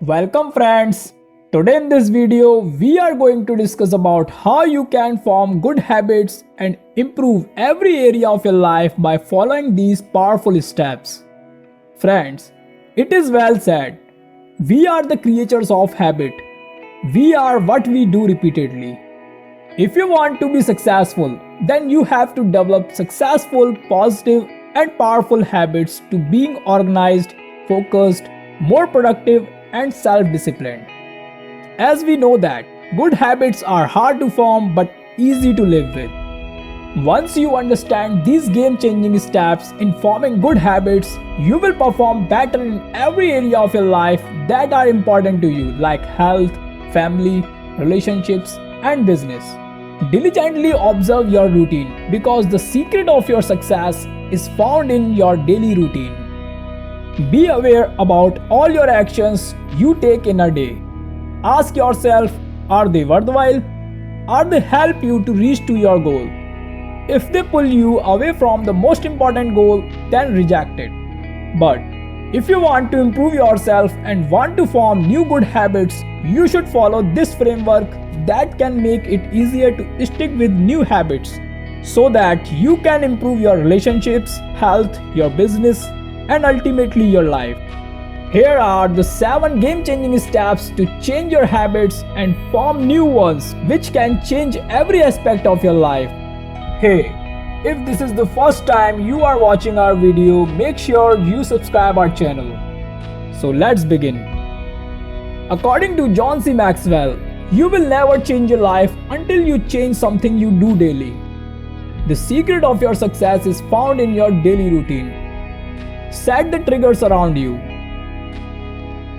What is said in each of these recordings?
Welcome friends. Today in this video we are going to discuss about how you can form good habits and improve every area of your life by following these powerful steps. Friends, it is well said, we are the creatures of habit. We are what we do repeatedly. If you want to be successful, then you have to develop successful, positive and powerful habits to being organized, focused, more productive and self-disciplined. As we know that good habits are hard to form but easy to live with. Once you understand these game-changing steps in forming good habits, you will perform better in every area of your life that are important to you like health, family, relationships and business. Diligently observe your routine because the secret of your success is found in your daily routine. Be aware about all your actions you take in a day. Ask yourself, are they worthwhile? Are they help you to reach to your goal? If they pull you away from the most important goal, then reject it. But if you want to improve yourself and want to form new good habits, you should follow this framework that can make it easier to stick with new habits so that you can improve your relationships, health, your business, and ultimately your life. Here are the 7 game-changing steps to change your habits and form new ones which can change every aspect of your life. Hey, if this is the first time you are watching our video, make sure you subscribe our channel. So let's begin. According to John C. Maxwell, you will never change your life until you change something you do daily. The secret of your success is found in your daily routine. Set the triggers around you.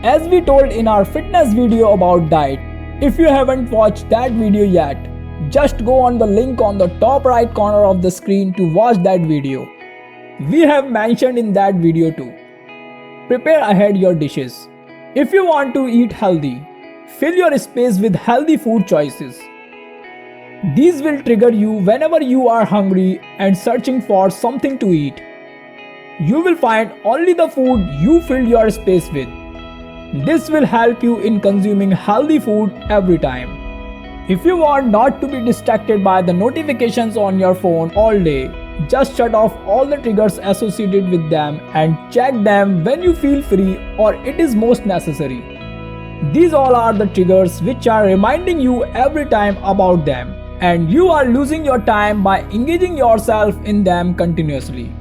As we told in our fitness video about diet, if you haven't watched that video yet, just go on the link on the top right corner of the screen to watch that video. We have mentioned in that video too. Prepare ahead your dishes. If you want to eat healthy, fill your space with healthy food choices. These will trigger you whenever you are hungry and searching for something to eat. You will find only the food you fill your space with. This will help you in consuming healthy food every time. If you want not to be distracted by the notifications on your phone all day, just shut off all the triggers associated with them and check them when you feel free or it is most necessary. These all are the triggers which are reminding you every time about them, and you are losing your time by engaging yourself in them continuously.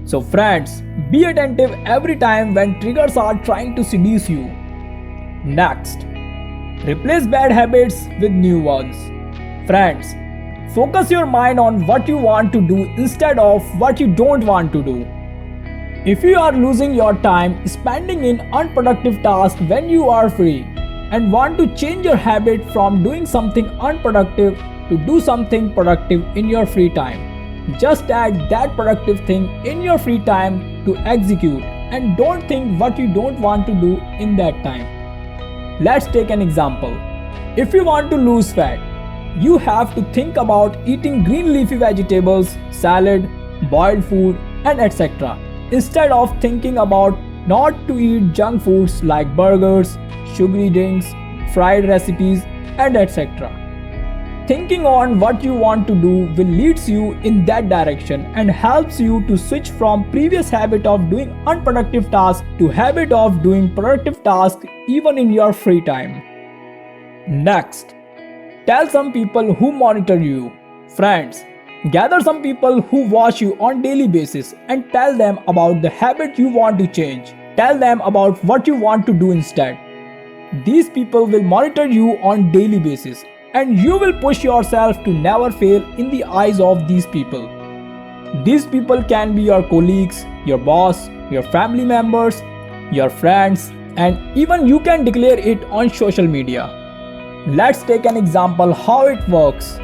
So friends, be attentive every time when triggers are trying to seduce you. Next, replace bad habits with new ones. Friends, focus your mind on what you want to do instead of what you don't want to do. If you are losing your time spending in unproductive tasks when you are free and want to change your habit from doing something unproductive to do something productive in your free time, just add that productive thing in your free time to execute and don't think what you don't want to do in that time. Let's take an example. If you want to lose fat, you have to think about eating green leafy vegetables, salad, boiled food and etc. instead of thinking about not to eat junk foods like burgers, sugary drinks, fried recipes and etc. Thinking on what you want to do will leads you in that direction and helps you to switch from previous habit of doing unproductive tasks to habit of doing productive tasks even in your free time. Next, tell some people who monitor you. Friends, gather some people who watch you on daily basis and tell them about the habit you want to change. Tell them about what you want to do instead. These people will monitor you on daily basis, and you will push yourself to never fail in the eyes of these people. These people can be your colleagues, your boss, your family members, your friends, and even you can declare it on social media. Let's take an example how it works.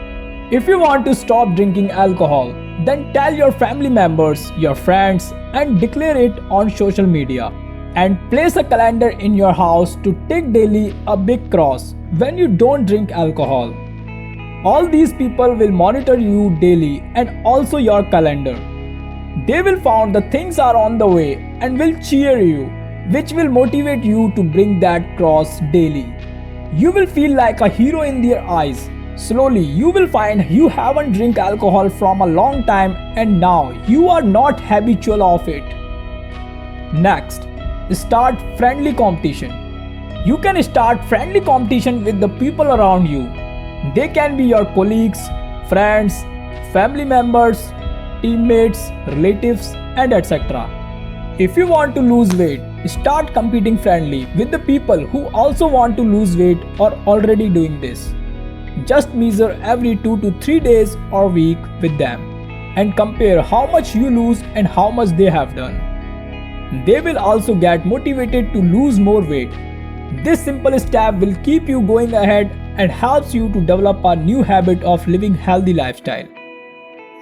If you want to stop drinking alcohol, then tell your family members, your friends, and declare it on social media. And place a calendar in your house to tick daily a big cross when you don't drink alcohol. All these people will monitor you daily and also your calendar. They will find the things are on the way and will cheer you which will motivate you to bring that cross daily. You will feel like a hero in their eyes. Slowly, you will find you haven't drank alcohol from a long time and now you are not habitual of it. Next, start friendly competition. You can start friendly competition with the people around you. They can be your colleagues, friends, family members, teammates, relatives, and etc. If you want to lose weight, start competing friendly with the people who also want to lose weight or already doing this. Just measure every 2 to 3 days or week with them and compare how much you lose and how much they have done. They will also get motivated to lose more weight. This simple step will keep you going ahead and helps you to develop a new habit of living healthy lifestyle.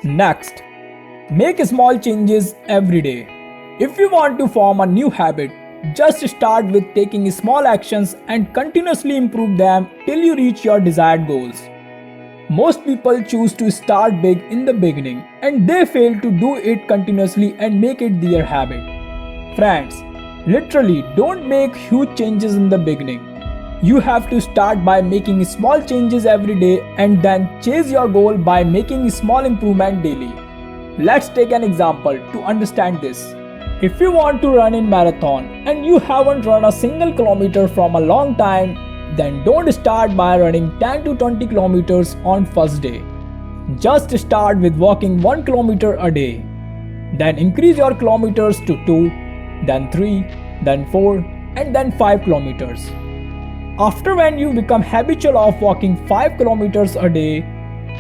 Next, make small changes every day. If you want to form a new habit, just start with taking small actions and continuously improve them till you reach your desired goals. Most people choose to start big in the beginning and they fail to do it continuously and make it their habit. Friends, literally don't make huge changes in the beginning. You have to start by making small changes every day and then chase your goal by making small improvement daily. Let's take an example to understand this. If you want to run in marathon and you haven't run a single kilometer from a long time, then don't start by running 10 to 20 kilometers on first day. Just start with walking 1 kilometer a day. Then increase your kilometers to 2, then 3, then 4, and then 5 kilometers. After when you become habitual of walking 5 kilometers a day,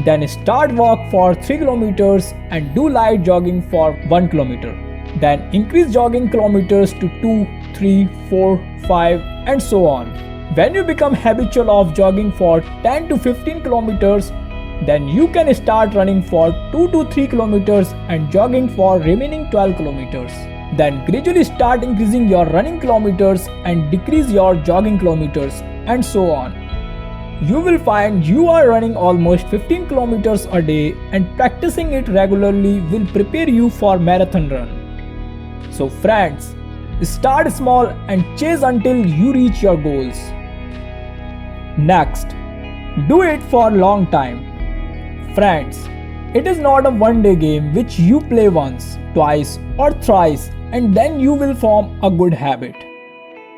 then start walk for 3 kilometers and do light jogging for 1 kilometer. Then increase jogging kilometers to 2, 3, 4, 5 and so on. When you become habitual of jogging for 10 to 15 kilometers, then you can start running for 2 to 3 kilometers and jogging for remaining 12 kilometers. Then gradually start increasing your running kilometers and decrease your jogging kilometers and so on. You will find you are running almost 15 kilometers a day and practicing it regularly will prepare you for marathon run. So friends, start small and chase until you reach your goals. Next, do it for a long time. Friends, it is not a one-day game which you play once, twice or thrice and then you will form a good habit.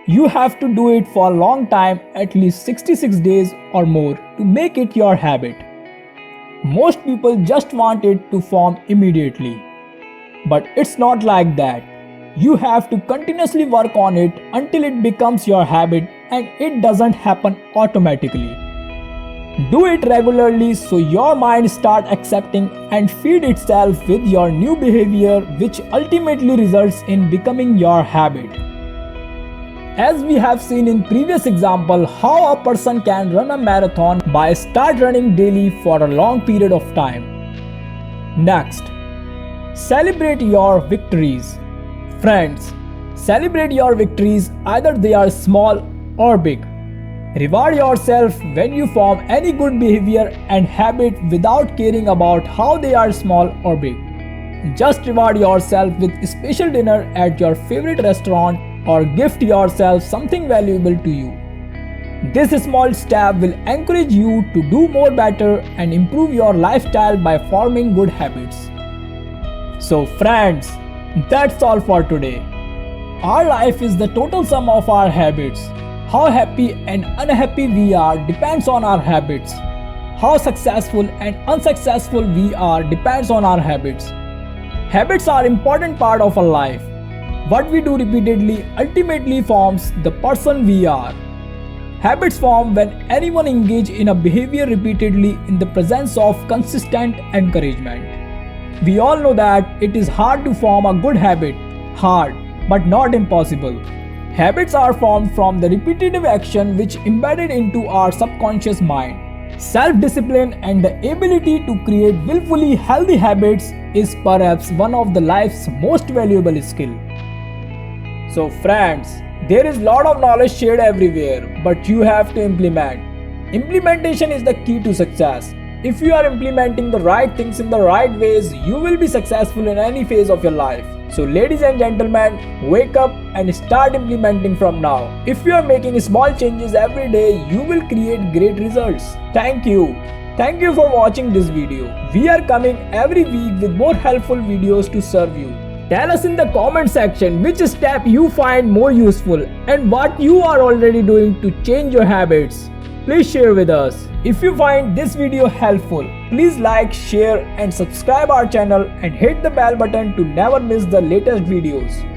You have to do it for a long time, at least 66 days or more to make it your habit. Most people just want it to form immediately. But it's not like that. You have to continuously work on it until it becomes your habit and it doesn't happen automatically. Do it regularly so your mind starts accepting and feed itself with your new behavior which ultimately results in becoming your habit. As we have seen in previous example how a person can run a marathon by start running daily for a long period of time. Next, celebrate your victories. Friends, celebrate your victories either they are small or big. Reward yourself when you form any good behavior and habit without caring about how they are small or big. Just reward yourself with a special dinner at your favorite restaurant or gift yourself something valuable to you. This small step will encourage you to do more better and improve your lifestyle by forming good habits. So friends, that's all for today. Our life is the total sum of our habits. How happy and unhappy we are depends on our habits. How successful and unsuccessful we are depends on our habits. Habits are an important part of our life. What we do repeatedly ultimately forms the person we are. Habits form when anyone engages in a behavior repeatedly in the presence of consistent encouragement. We all know that it is hard to form a good habit, hard but not impossible. Habits are formed from the repetitive action which embedded into our subconscious mind. Self-discipline and the ability to create willfully healthy habits is perhaps one of the life's most valuable skills. So friends, there is a lot of knowledge shared everywhere, but you have to implement. Implementation is the key to success. If you are implementing the right things in the right ways, you will be successful in any phase of your life. So ladies and gentlemen, wake up and start implementing from now. If you are making small changes every day, you will create great results. Thank you. Thank you for watching this video. We are coming every week with more helpful videos to serve you. Tell us in the comment section which step you find more useful and what you are already doing to change your habits. Please share with us. If you find this video helpful, please like, share and subscribe our channel and hit the bell button to never miss the latest videos.